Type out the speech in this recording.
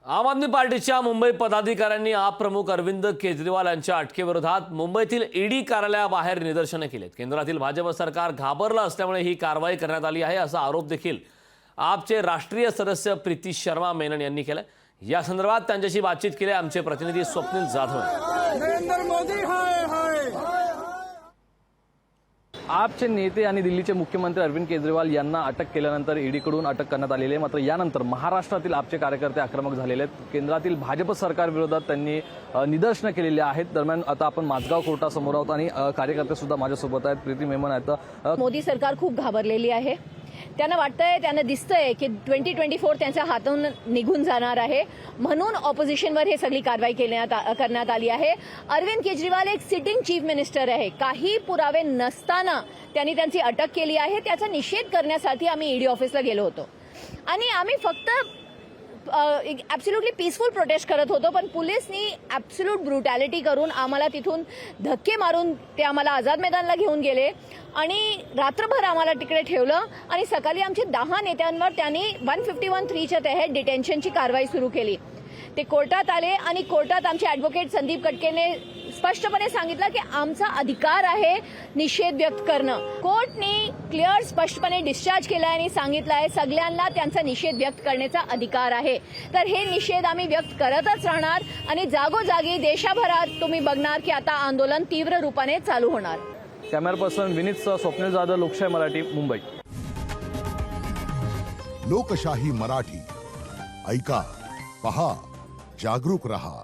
आम आदमी पार्टीच्या मुंबई पदाधिकाऱ्यांनी आप प्रमुख अरविंद केजरीवाल यांच्या अटकेविरोधात मुंबईतील ईडी कार्यालयाबाहेर निदर्शने केलीत। केंद्रातील भाजप सरकार घाबरलं असल्यामुळे ही कारवाई करण्यात आली आहे असा आरोप देखील आपचे राष्ट्रीय सदस्य प्रीती शर्मा मेनन यांनी केला। या संदर्भात त्यांच्याशी बातचीत केली आमचे प्रतिनिधी स्वप्नील जाधव। नरेंद्र मोदी हाय हाय। आपचे नेते आणि दिल्लीचे मुख्यमंत्री अरविंद केजरीवाल यांना अटक केल्यानंतर ईडीकडून अटक करण्यात आलेली आहे। मात्र यानंतर महाराष्ट्रातील आपचे कार्यकर्ते आक्रमक झालेले आहेत। केंद्रातील भाजप सरकार विरोधात त्यांनी निदर्शनं केलेली आहेत। दरम्यान आता आपण माझगाव कोर्टासमोर आहोत आणि कार्यकर्ते सुद्धा माझ्यासोबत आहेत। प्रीती मेमन आहेत। मोदी सरकार खूप घाबरलेली आहे। त्यांना वाटतंय, त्यांना दिसतंय की 2024 त्यांच्या हातून निघून जाणार आहे, म्हणून ऑपोजिशनवर हे सगळी कारवाई करण्यात आली आहे। अरविंद केजरीवाल एक सिटिंग चीफ मिनिस्टर आहे। काही पुरावे नसताना त्यांनी त्यांची अटक केली आहे। त्याचा निषेध करण्यासाठी आम्ही ईडी ऑफिसला गेलो होतो आणि आम्ही फक्त ॲब्सोल्युटली पीसफुल प्रोटेस्ट करत होतो, पण पोलिसनी ॲब्सोल्यूट ब्रुटॅलिटी करून आम्हाला तिथून धक्के मारून ते आम्हाला आझाद मैदानला घेऊन गेले आणि रात्रभर आम्हाला तिकडे ठेवलं आणि सकाळी आमच्या 10 नेत्यांवर त्यांनी 151(3)च्या तहत डिटेन्शनची कारवाई सुरू केली। ते कोर्टात आले आणि कोर्टात आमचे ॲडव्होकेट संदीप कटकेने स्पष्टपणे सांगितलं की आमचा अधिकार आहे निषेध व्यक्त करणं। कोर्टने क्लिअर स्पष्टपणे डिस्चार्ज केला आणि सांगितलं आहे सगळ्यांना त्यांचा निषेध व्यक्त करण्याचा अधिकार आहे। तर हे निषेध आम्ही व्यक्त करतच राहणार आणि जागोजागी देशभरात तुम्ही बघणार की आता आंदोलन तीव्र रूपाने चालू होणार। कॅमेरा पर्सन विनीतसह स्वप्नील जाधव, लोकशाही मराठी, मुंबई। लोकशाही मराठी ऐका, पहा, जागरूक रहा।